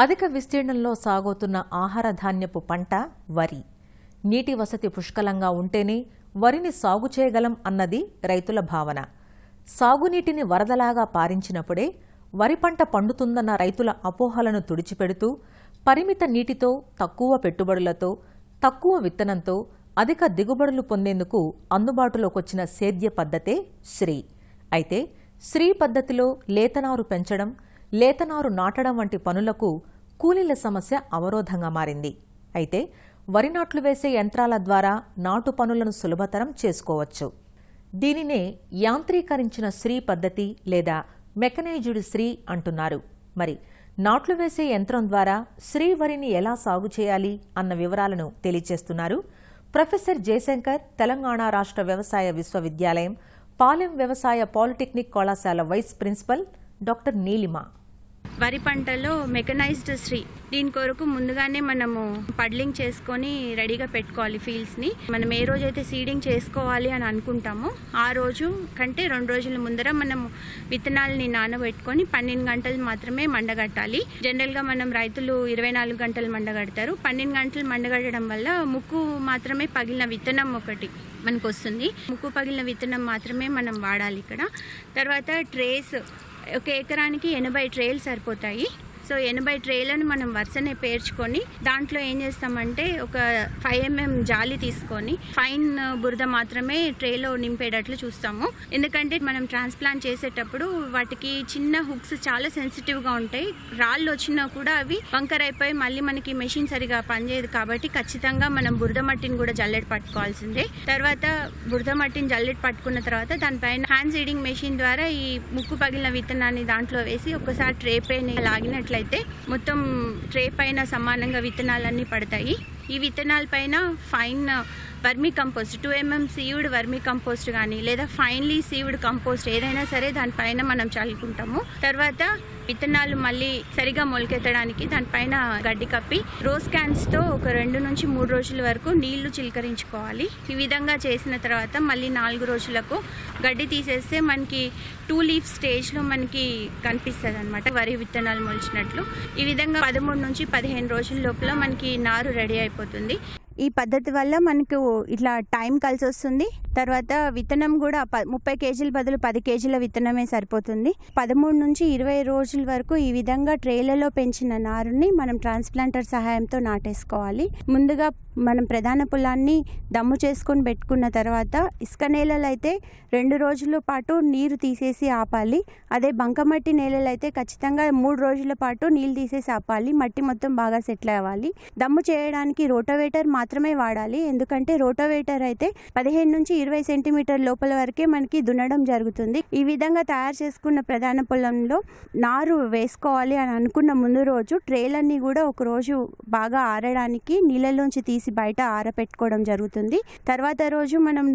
అధిక విస్తీర్ణంలో సాగుతున్న ఆహార ధాన్యపు పంట వరి. నీటి వసతి పుష్కలంగా ఉంటేనే వరిని సాగు చేయగలం అన్నది రైతుల భావన. సాగునీటిని వరదలాగా పారించినప్పుడే వరి పంట పండుతుందన్న రైతుల అపోహలను తుడిచిపెడుతూ పరిమిత నీటితో, తక్కువ పెట్టుబడులతో, తక్కువ విత్తనంతో అధిక దిగుబడులు పొందేందుకు అందుబాటులోకొచ్చిన సేద్య పద్ధతే శ్రీ. అయితే శ్రీ పద్ధతిలో లేతనారు పెంచడం, లేతనారు నాటడం వంటి పనులకు కూలీల సమస్య అవరోధంగా మారింది. అయితే వరి నాట్లు వేసే యంత్రాల ద్వారా నాటు పనులను సులభతరం చేసుకోవచ్చు. దీనినే యాంత్రీకరించిన శ్రీ పద్ధతి లేదా మెకనైజ్డ్ శ్రీ అంటున్నారు. మరి నాట్లు వేసే యంత్రం ద్వారా శ్రీ వరిని ఎలా సాగు చేయాలి అన్న వివరాలను తెలియజేస్తున్నారు ప్రొఫెసర్ జయశంకర్, తెలంగాణ రాష్ట్ర వ్యవసాయ విశ్వవిద్యాలయం పాలెం వ్యవసాయ పాలిటెక్నిక్ కళాశాల వైస్ ప్రిన్సిపల్ డాక్టర్ నీలిమ. వరి పంటలో మెకనైజ్డ్ శ్రీ, దీని కొరకు ముందుగానే మనము పడ్లింగ్ చేసుకొని రెడీగా పెట్టుకోవాలి ఫీల్డ్స్ని. మనం ఏ రోజైతే సీడింగ్ చేసుకోవాలి అని అనుకుంటామో ఆ రోజు కంటే 2 రోజుల ముందర మనము విత్తనాలని నానబెట్టుకొని 12 గంటలు మాత్రమే మండగట్టాలి. జనరల్గా మనం రైతులు 24 గంటలు మండగడతారు. 12 గంటలు మండగట్టడం వల్ల ముక్కు మాత్రమే పగిలిన విత్తనం ఒకటి మనకు వస్తుంది. ముక్కు పగిలిన విత్తనం మాత్రమే మనం వాడాలి ఇక్కడ. తర్వాత ట్రేస్, ఒక ఎకరానికి 80 ట్రేలు సరిపోతాయి. సో 80 ట్రేలను మనం వరుసనే పేర్చుకొని దాంట్లో ఏం చేస్తామంటే ఒక 5 mm జాలి తీసుకొని ఫైన్ బురద మాత్రమే ట్రేలో నింపేటట్లు చూస్తాము. ఎందుకంటే మనం ట్రాన్స్ప్లాంట్ చేసేటప్పుడు వాటికి చిన్న హుక్స్ చాలా సెన్సిటివ్గా ఉంటాయి. రాళ్ళు వచ్చినా కూడా అవి వంకర్ అయిపోయి మళ్ళీ మనకి మెషిన్ సరిగా పనిచేయదు. కాబట్టి ఖచ్చితంగా మనం బురద మట్టిని కూడా జల్లెడ పట్టుకోవాల్సిందే. తర్వాత బురద మట్టిని జల్లెడ పట్టుకున్న తర్వాత దానిపైన హ్యాండ్ సీడింగ్ మెషిన్ ద్వారా ఈ ముక్కు పగిలిన విత్తనాన్ని దాంట్లో వేసి ఒకసారి ట్రే పైన లాగినట్లయితే మొత్తం ట్రే పైన సమానంగా విత్తనాలన్నీ పడతాయి. ఈ విత్తనాల పైన fine vermicompost, 2 mm sieved vermicompost కానీ లేదా ఫైన్లీ సీవ్డ్ కంపోస్ట్ ఏదైనా సరే దానిపైన మనం చల్లుకుంటాము. తర్వాత విత్తనాలు మళ్ళీ సరిగా మొలకెత్తడానికి దానిపైన గడ్డి కప్పి రోజ్ క్యాన్స్తో ఒక 2 నుంచి 3 రోజుల వరకు నీళ్లు చిలకరించుకోవాలి. ఈ విధంగా చేసిన తర్వాత మళ్ళీ 4 రోజులకు గడ్డి తీసేస్తే మనకి 2 లీఫ్ స్టేజ్లో మనకి కనిపిస్తుంది అనమాట వరి విత్తనాలు మొలిచినట్లు. ఈ విధంగా 13 నుంచి 15 రోజుల లోపల మనకి నారు రెడీ అయిపోతుంది. ఈ పద్ధతి వల్ల మనకు ఇట్లా టైం కలిసి వస్తుంది. తర్వాత విత్తనం కూడా 30 కేజీల బదులు 10 కేజీల విత్తనమే సరిపోతుంది. 13 నుంచి 20 రోజుల వరకు ఈ విధంగా ట్రేలలో పెంచిన నారుని మనం ట్రాన్స్ప్లాంటర్ సహాయంతో నాటేసుకోవాలి. ముందుగా మనం ప్రధాన పొలాన్ని దమ్ము చేసుకొని పెట్టుకున్న తర్వాత ఇసుక నేలలు అయితే 2 రోజుల పాటు నీరు తీసేసి ఆపాలి. అదే బంకమట్టి నేలలు అయితే ఖచ్చితంగా 3 రోజుల పాటు నీళ్ళు తీసేసి ఆపాలి. మట్టి మొత్తం బాగా సెటిల్ అవ్వాలి. దమ్ము చేయడానికి రోటోవేటర్ మాత్రమే వాడాలి. ఎందుకంటే రోటోవేటర్ అయితే 15 నుంచి 20 సెంటీమీటర్ లోపల వరకే మనకి దున్నడం జరుగుతుంది. ఈ విధంగా తయారు చేసుకున్న ప్రధాన పొలంలో నారు వేసుకోవాలి అని అనుకున్న ముందు రోజు ట్రేలన్నీ కూడా ఒక రోజు బాగా ఆరడానికి నీళ్ళలోంచి తీసి బయట ఆరపెట్టుకోవడం జరుగుతుంది. తర్వాత రోజు మనం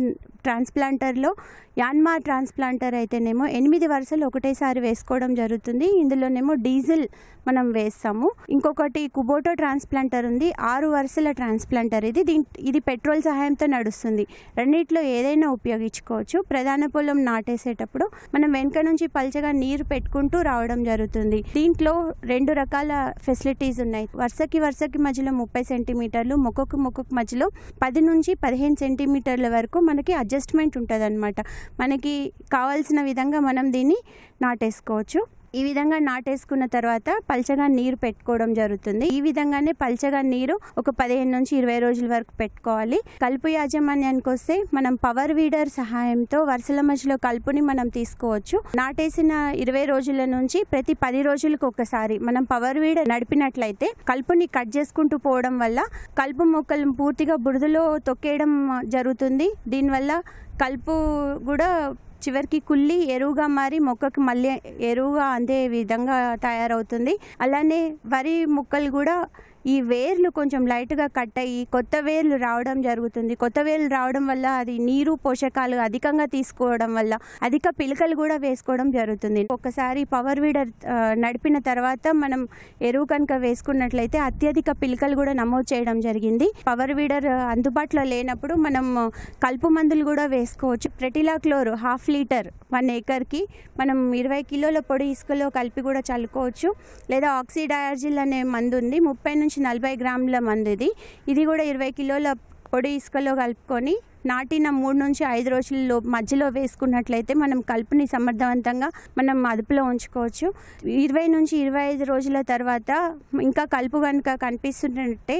ట్రాన్స్ప్లాంటర్లో యాన్మా ట్రాన్స్ప్లాంటర్ అయితేనేమో 8 వరుసలు ఒకటేసారి వేసుకోవడం జరుగుతుంది. ఇందులోనేమో డీజిల్ మనం వేస్తాము. ఇంకొకటి కుబోటో ట్రాన్స్ప్లాంటర్ ఉంది, 6 వరుసల ట్రాన్స్ప్లాంటర్. ఇది పెట్రోల్ సహాయంతో నడుస్తుంది. రెండిట్లో ఏదైనా ఉపయోగించుకోవచ్చు. ప్రధాన పొలం నాటేసేటప్పుడు మనం వెనక నుంచి పల్చగా నీరు పెట్టుకుంటూ రావడం జరుగుతుంది. దీంట్లో 2 రకాల ఫెసిలిటీస్ ఉన్నాయి. వరుసకి మధ్యలో 30 సెంటీమీటర్లు, మొక్కకు మధ్యలో 10 నుంచి 15 సెంటీమీటర్ల వరకు మనకి అడ్జస్ట్మెంట్ ఉంటుంది అనమాట. మనకి కావాల్సిన విధంగా మనం దీన్ని నాటేసుకోవచ్చు. ఈ విధంగా నాటేసుకున్న తర్వాత పల్చగా నీరు పెట్టుకోవడం జరుగుతుంది. ఈ విధంగానే పల్చగా నీరు ఒక 15 నుంచి 20 రోజుల వరకు పెట్టుకోవాలి. కలుపు యాజమాన్యానికి వస్తే మనం పవర్ వీడర్ సహాయంతో వరుసల మధ్యలో కలుపుని మనం తీసుకోవచ్చు. నాటేసిన 20 రోజుల నుంచి ప్రతి 10 రోజులకు ఒకసారి మనం పవర్ వీడర్ నడిపినట్లయితే కలుపుని కట్ చేసుకుంటూ పోవడం వల్ల కలుపు మొక్కలు పూర్తిగా బురదలో తొక్కేయడం జరుగుతుంది. దీనివల్ల కలుపు కూడా చివరికి కుళ్ళి ఎరువుగా మారి మొక్కకు మళ్ళీ ఎరువుగా అందే విధంగా తయారవుతుంది. అలానే వరి మొక్కలు కూడా ఈ వేర్లు కొంచెం లైట్గా కట్ అయ్యి కొత్త వేర్లు రావడం జరుగుతుంది. కొత్త వేర్లు రావడం వల్ల అది నీరు పోషకాలు అధికంగా తీసుకోవడం వల్ల అధిక పిలకలు కూడా వేసుకోవడం జరుగుతుంది. ఒకసారి పవర్ వీడర్ నడిపిన తర్వాత మనం ఎరువు కనుక వేసుకున్నట్లయితే అత్యధిక పిలకలు కూడా నమోదు చేయడం జరిగింది. పవర్ వీడర్ అందుబాటులో లేనప్పుడు మనం కలుపు మందులు కూడా వేసుకోవచ్చు. ప్రెటిలాక్లోర్ 1/2 లీటర్ 1 ఏకర్కి మనం 20 కిలోల పొడి ఇసుకలో కలిపి కూడా చల్లుకోవచ్చు. లేదా ఆక్సిడయార్జిల్ అనే మందు ఉంది, 30 నుంచి 40 గ్రాముల మందు. ఇది కూడా 20 కిలోల పొడి ఇసుకలో కలుపుకొని నాటిన 3 నుంచి 5 రోజుల్లో మధ్యలో వేసుకున్నట్లయితే మనం కలుపుని సమర్థవంతంగా మనం అదుపులో ఉంచుకోవచ్చు. 20 నుంచి 25 రోజుల తర్వాత ఇంకా కలుపు కనుక కనిపిస్తున్నట్టే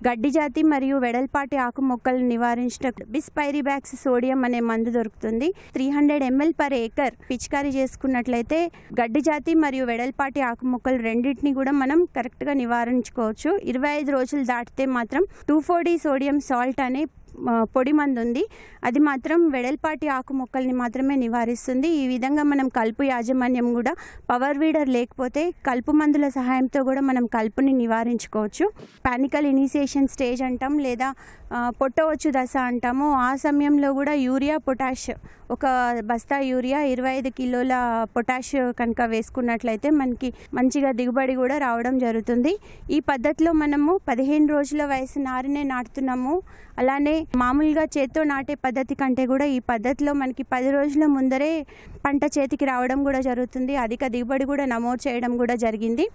గడ్డి జాతి మరియు వెడల్పాటి ఆకు మొక్కలను నివారించిన బిస్పైరిబాక్స్ సోడియం అనే మందు దొరుకుతుంది. 300 ml పర్ ఏకర్ పిచికారీ చేసుకున్నట్లయితే గడ్డి జాతి మరియు వెడల్పాటి ఆకు మొక్కలు రెండింటిని కూడా మనం కరెక్ట్గా నివారించుకోవచ్చు. 25 రోజులు దాటితే మాత్రం 2,4-D సోడియం సాల్ట్ అనే పొడి మందు ఉంది. అది మాత్రం వెడల్పాటి ఆకు మొక్కల్ని మాత్రమే నివారిస్తుంది. ఈ విధంగా మనం కలుపు యాజమాన్యం కూడా పవర్ వీడర్ లేకపోతే కలుపు మందుల సహాయంతో కూడా మనం కలుపుని నివారించుకోవచ్చు. పానికల్ ఇనిషియేషన్ స్టేజ్ అంటాం, లేదా పొట్టవచ్చు దశ అంటాము. ఆ సమయంలో కూడా యూరియా, పొటాష్, ఒక బస్తా యూరియా 25 కిలోల పొటాష్ కనుక వేసుకున్నట్లయితే మనకి మంచిగా దిగుబడి కూడా రావడం జరుగుతుంది. ఈ పద్ధతిలో మనము 15 రోజుల వయసు నారినే నాటుతున్నాము. అలానే మామూలుగా చేత్తో నాటే పద్ధతి కంటే కూడా ఈ పద్ధతిలో మనకి 10 రోజుల ముందరే పంట చేతికి రావడం కూడా జరుగుతుంది. అధిక దిగుబడి కూడా నమోదు చేయడం కూడా జరిగింది.